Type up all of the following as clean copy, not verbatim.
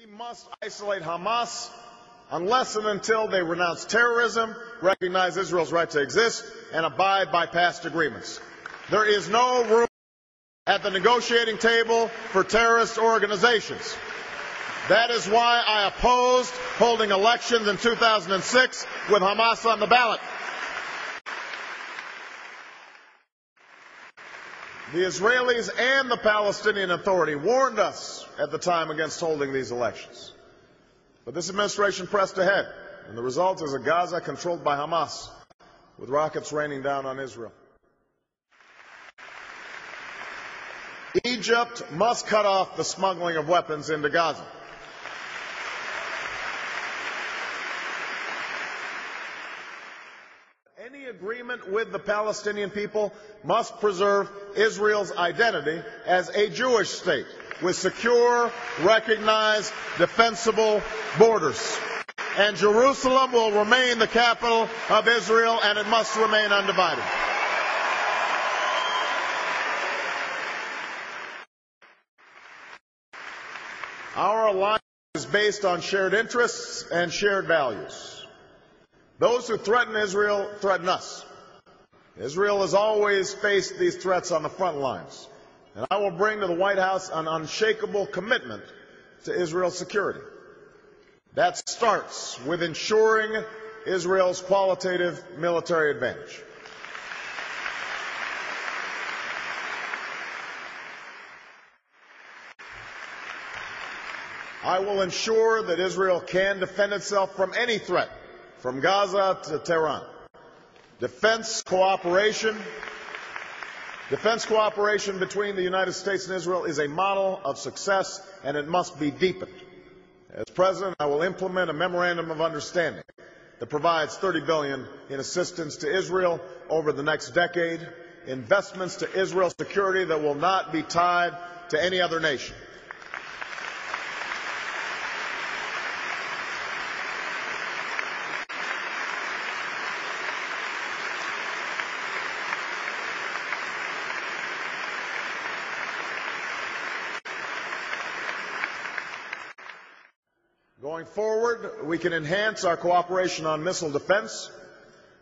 We must isolate Hamas unless and until they renounce terrorism, recognize Israel's right to exist, and abide by past agreements. There is no room at the negotiating table for terrorist organizations. That is why I opposed holding elections in 2006 with Hamas on the ballot. The Israelis and the Palestinian Authority warned us at the time against holding these elections. But this administration pressed ahead, and the result is a Gaza controlled by Hamas, with rockets raining down on Israel. Egypt must cut off the smuggling of weapons into Gaza. Any agreement with the Palestinian people must preserve Israel's identity as a Jewish state with secure, recognized, defensible borders. And Jerusalem will remain the capital of Israel, and it must remain undivided. Our alliance is based on shared interests and shared values. Those who threaten Israel threaten us. Israel has always faced these threats on the front lines, and I will bring to the White House an unshakable commitment to Israel's security. That starts with ensuring Israel's qualitative military advantage. I will ensure that Israel can defend itself from any threat, from Gaza to Tehran. Defense cooperation between the United States and Israel is a model of success, and it must be deepened. As President, I will implement a memorandum of understanding that provides $30 billion in assistance to Israel over the next decade, investments to Israel's security that will not be tied to any other nation. Going forward, we can enhance our cooperation on missile defense.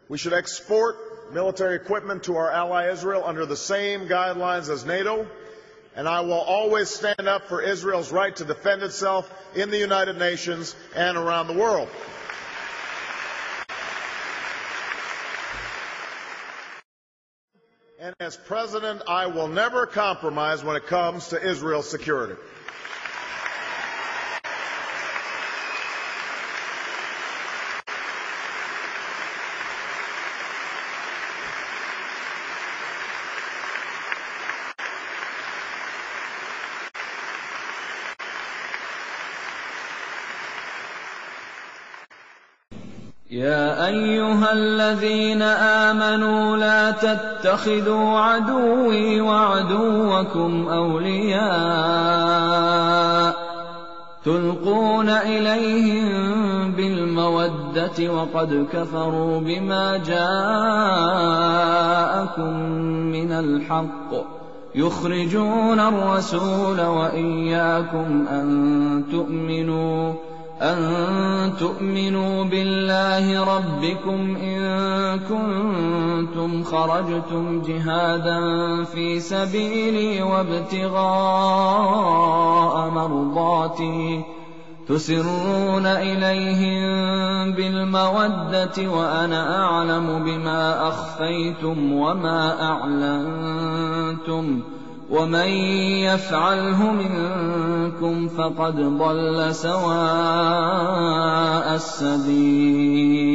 We should export military equipment to our ally Israel under the same guidelines as NATO, and I will always stand up for Israel's right to defend itself in the United Nations and around the world. And as President, I will never compromise when it comes to Israel's security. يا أيها الذين آمنوا لا تتخذوا عدوي وعدوكم أولياء تلقون إليهم بالمودة وقد كفروا بما جاءكم من الحق يخرجون الرسول وإياكم أن تؤمنوا بالله ربكم إن كنتم خرجتم جهادا في سبيلي وابتغاء مرضاتي تسرون إليهم بالمودة وأنا أعلم بما أخفيتم وما أعلنتم ومن يفعله منكم فقد ضل سواء السبيل.